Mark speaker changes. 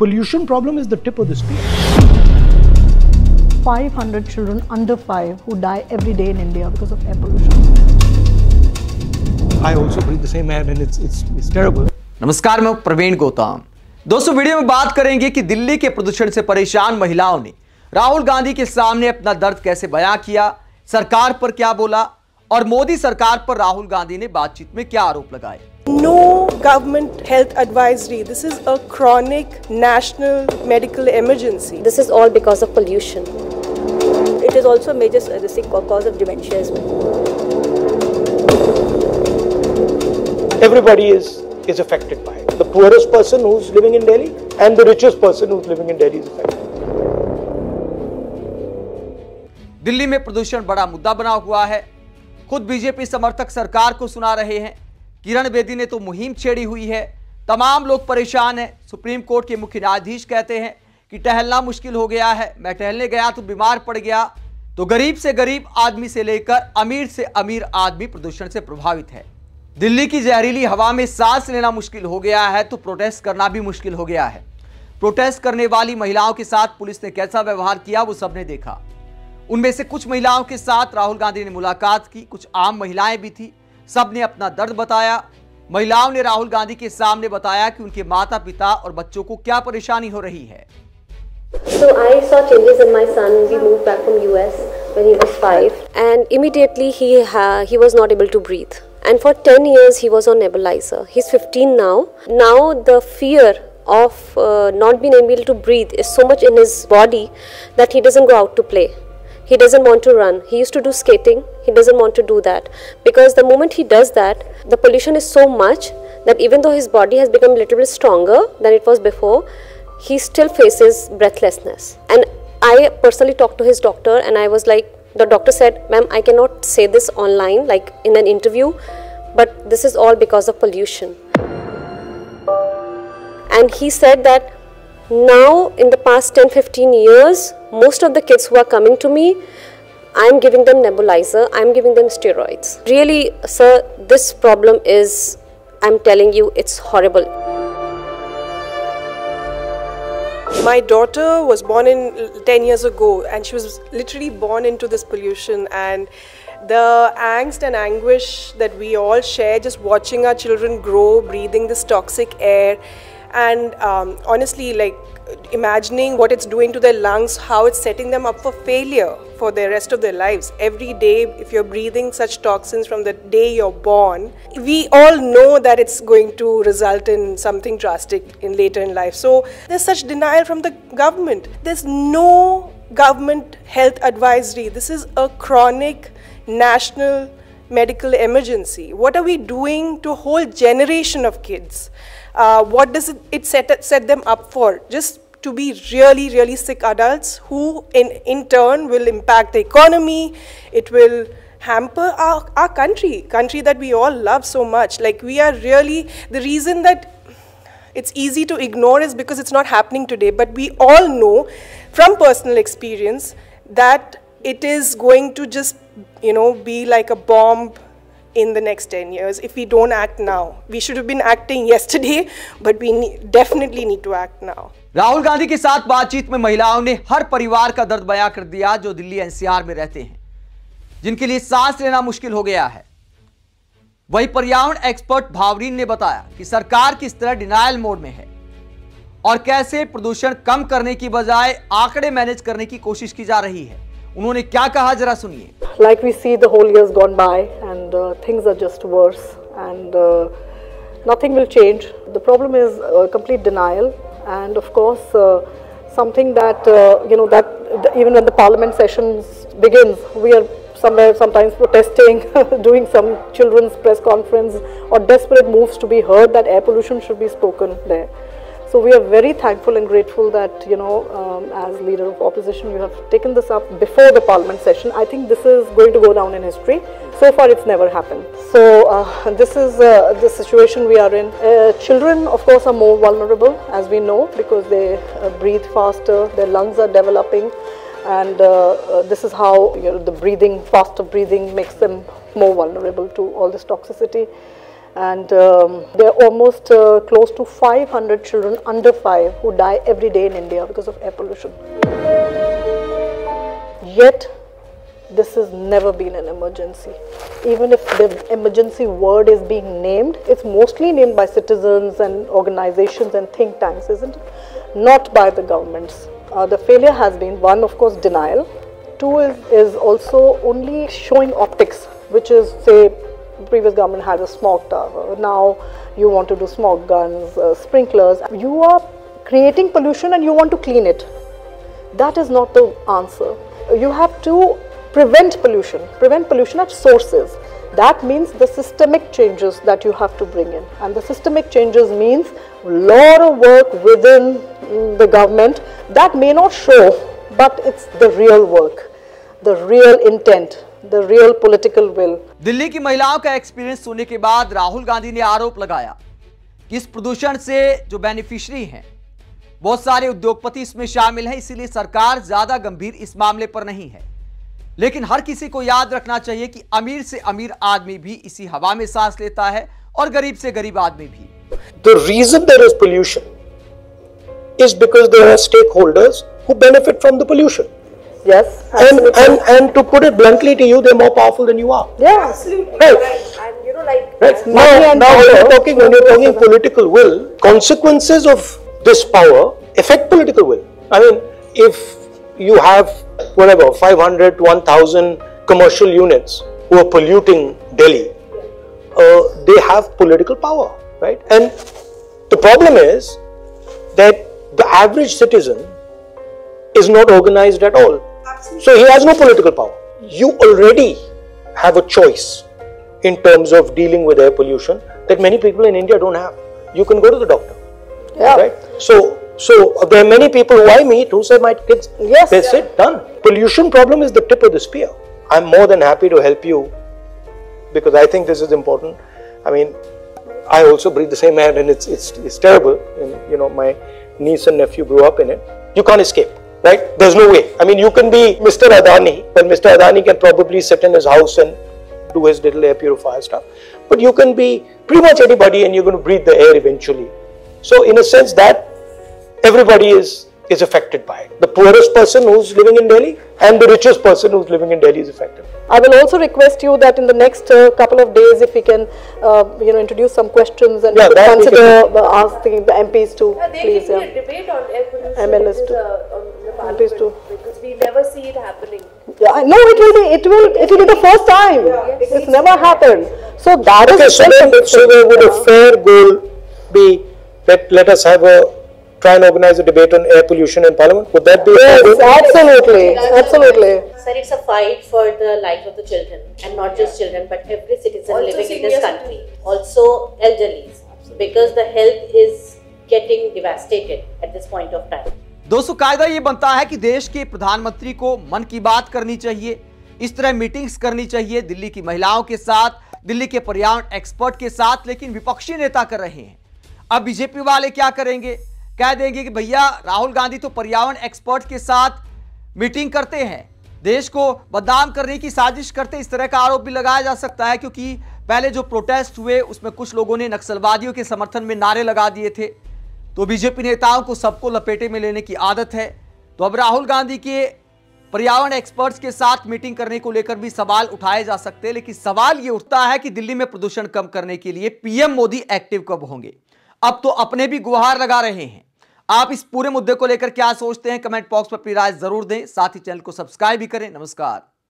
Speaker 1: Pollution problem is the tip of the spear.
Speaker 2: 500 children under 5 who die every day in India because of air pollution.
Speaker 1: I also breathe the same air and it's terrible.
Speaker 3: नमस्कार, मैं प्रवीण गौतम। दोस्तों, video में बात करेंगे कि दिल्ली के प्रदूषण से परेशान महिलाओं ने राहुल गांधी के सामने अपना दर्द कैसे बयां किया, सरकार पर क्या बोला और मोदी सरकार पर राहुल गांधी ने बातचीत में क्या आरोप लगाए।
Speaker 4: No government health advisory. This is a chronic national medical emergency.
Speaker 5: This is all because of pollution. It is also a major cause of dementia as well.
Speaker 1: Everybody is affected by it. The poorest person who's living in Delhi and the richest person who's living in Delhi is affected.
Speaker 3: Delhi में प्रदूषण बड़ा मुद्दा बना हुआ है। खुद BJP समर्थक सरकार को सुना रहे हैं। किरण बेदी ने तो मुहिम छेड़ी हुई है। तमाम लोग परेशान हैं। सुप्रीम कोर्ट के मुख्य न्यायाधीश कहते हैं कि टहलना मुश्किल हो गया है। मैं टहलने गया तो बीमार पड़ गया। तो गरीब से गरीब आदमी से लेकर अमीर से अमीर आदमी प्रदूषण से प्रभावित है। दिल्ली की जहरीली हवा में सांस लेना मुश्किल हो गया है तो प्रोटेस्ट करना भी मुश्किल हो गया है। प्रोटेस्ट करने वाली महिलाओं के साथ पुलिस ने कैसा व्यवहार किया वो सबने देखा। उनमें से कुछ महिलाओं के साथ राहुल गांधी ने मुलाकात की, कुछ आम महिलाएं भी थी। सबने अपना दर्द बताया। महिलाओं ने राहुल गांधी के सामने बताया कि उनके माता पिता और बच्चों को क्या परेशानी हो रही है।
Speaker 5: So I saw changes in my son. We moved back from US when he was 5, and immediately he was not able to breathe. And for 10 years he was on nebulizer. He's 15 now. Now the fear of not being able to breathe is so much in his body that he doesn't go out to play. He doesn't want to run. He used to do skating. He doesn't want to do that because the moment he does that, the pollution is so much that even though his body has become a little bit stronger than it was before, he still faces breathlessness. And I personally talked to his doctor and I was like, the doctor said, ma'am, I cannot say this online like in an interview, but this is all because of pollution. And he said that now in the past 10-15 years, most of the kids who are coming to me, I'm giving them nebulizer, I'm giving them steroids. Really, sir, this problem is, I'm telling you, it's horrible.
Speaker 4: My daughter was born in 10 years ago and she was literally born into this pollution, and the angst and anguish that we all share just watching our children grow, breathing this toxic air, and honestly, like imagining what it's doing to their lungs, how it's setting them up for failure for the rest of their lives. Every day, if you're breathing such toxins from the day you're born, we all know that it's going to result in something drastic in later in life. So there's such denial from the government. There's no government health advisory. This is a chronic national medical emergency. What are we doing to a whole generation of kids? What does it set them up for? Just to be really, really sick adults who in turn will impact the economy. It will hamper our country that we all love so much. Like, we are really, the reason that it's easy to ignore is because it's not happening today, but we all know from personal experience that it is going to just, be like a bomb in the next 10 years if we don't act now. We should have been acting yesterday, but we definitely need to act now.
Speaker 3: Rahul Gandhi के साथ बातचीत में महिलाओं ने हर परिवार का दर्द बयां कर दिया जो दिल्ली एनसीआर में रहते हैं, जिनके लिए सांस लेना मुश्किल हो गया है। वहीं पर्यावरण एक्सपर्ट भावरीन ने बताया कि सरकार किस तरह डिनायल मोड में है और कैसे प्रदूषण कम करने की बजाय आंकड़े मैनेज करने की कोशिश की जा रही है। उन्होंने क्या कहा, जरा सुनिए।
Speaker 2: Like we see, the whole year's gone by and things are just worse and nothing will change. The problem is complete denial, and of course something that that even when the parliament sessions begins, we are sometimes protesting, doing some children's press conference or desperate moves to be heard that air pollution should be spoken there. So we are very thankful and grateful that, as leader of opposition, you have taken this up before the parliament session. I think this is going to go down in history. So far, it's never happened. So this is the situation we are in. Children, of course, are more vulnerable, as we know, because they breathe faster, their lungs are developing, and this is how faster breathing makes them more vulnerable to all this toxicity. And there are almost close to 500 children under 5 who die every day in India because of air pollution. Yet, this has never been an emergency. Even if the emergency word is being named, it's mostly named by citizens and organizations and think tanks, isn't it? Not by the governments. The failure has been, one, of course, denial. Two is also only showing optics, which is, say, the previous government had a smog tower. Now you want to do smog guns, sprinklers. You are creating pollution and you want to clean it. That is not the answer. You have to prevent pollution at sources. That means the systemic changes that you have to bring in. And the systemic changes means a lot of work within the government that may not show, but it's the real work, the real intent, the real political will.
Speaker 3: Delhi की महिलाओं का experience सुनने के बाद राहुल गांधी ने आरोप लगाया कि इस प्रदूषण से जो बेनिफिशियरी हैं, बहुत सारे उद्योगपति इसमें शामिल हैं, इसीलिए सरकार ज्यादा गंभीर इस मामले पर नहीं है। लेकिन हर किसी को याद रखना चाहिए कि अमीर से अमीर आदमी भी इसी हवा में सांस लेता है और गरीब से गरीब आदमी भी।
Speaker 1: The reason there is pollution is because there are stakeholders who benefit from the pollution.
Speaker 2: Yes, absolutely.
Speaker 1: And to put it bluntly to you, they're more powerful than you are.
Speaker 2: Yeah,
Speaker 4: Absolutely.
Speaker 1: Right.
Speaker 4: And you know, like,
Speaker 1: Right. Now when you're talking political will, consequences of this power affect political will. I mean, if you have whatever 500 to 1,000 commercial units who are polluting Delhi, they have political power, right? And the problem is that the average citizen is not organized at all.
Speaker 4: Absolutely.
Speaker 1: So he has no political power. You already have a choice in terms of dealing with air pollution that many people in India don't have. You can go to the doctor, right? So there are many people who I meet who say, my kids, that's it, done. Pollution problem is the tip of the spear. I'm more than happy to help you because I think this is important. I mean, I also breathe the same air and it's terrible. And you know, my niece and nephew grew up in it. You can't escape, right? There's no way. I mean, you can be Mr. Adani, but Mr. Adani can probably sit in his house and do his little air purifier stuff. But you can be pretty much anybody and you're going to breathe the air eventually. So in a sense that everybody is affected by it. The poorest person who's living in Delhi and the richest person who's living in Delhi is affected.
Speaker 2: I will also request you that in the next couple of days, if we can, introduce some questions and consider asking the MPs to please.
Speaker 6: There can be a debate on air pollution.
Speaker 2: MLS too.
Speaker 6: On the parliament,
Speaker 2: MPs too.
Speaker 6: because we never see it happening.
Speaker 2: Yeah, no, it will be the first time. It's never happened. So that is.
Speaker 1: So there would a fair goal be that let us try and organize a debate on air pollution in Parliament? Would that be?
Speaker 2: Yes, absolutely, absolutely.
Speaker 7: Sir, it's a fight for the life of the children, and not just children, but every citizen
Speaker 6: Also
Speaker 7: living in
Speaker 6: senior
Speaker 7: this country. Also elderlies, because the health is getting devastated at this point of time.
Speaker 3: दोस्तों, कायदा ये बनता है कि देश के प्रधानमंत्री को मन की बात करनी चाहिए, इस तरह मीटिंग्स करनी चाहिए दिल्ली की महिलाओं के साथ, दिल्ली के पर्यावरण एक्सपर्ट के साथ, लेकिन विपक्षी नेता कर रहे हैं। अब बीजेपी वाले क्या करेंगे? कह देंगे कि भैया राहुल गांधी तो पर्यावरण एक्सपर्ट के साथ मीटिंग करते हैं, देश को बदनाम करने की साजिश करते, इस तरह का आरोप भी लगाया जा सकता है, क्योंकि पहले जो प्रोटेस्ट हुए उसमें कुछ लोगों ने नक्सलवादियों के समर्थन में नारे लगा दिए थे। तो बीजेपी नेताओं को सबको लपेटे में लेने की आदत है। तो अब राहुल गांधी के पर्यावरण एक्सपर्ट्स के साथ मीटिंग करने को लेकर भी सवाल उठाए जा सकते हैं, लेकिन सवाल ये उठता है कि दिल्ली में प्रदूषण कम करने के लिए पीएम मोदी एक्टिव कब होंगे? अब तो अपने भी गुहार लगा रहे हैं। आप इस पूरे मुद्दे को लेकर क्या सोचते हैं? कमेंट बॉक्स में अपनी राय जरूर दें, साथ ही चैनल को सब्सक्राइब भी करें। नमस्कार।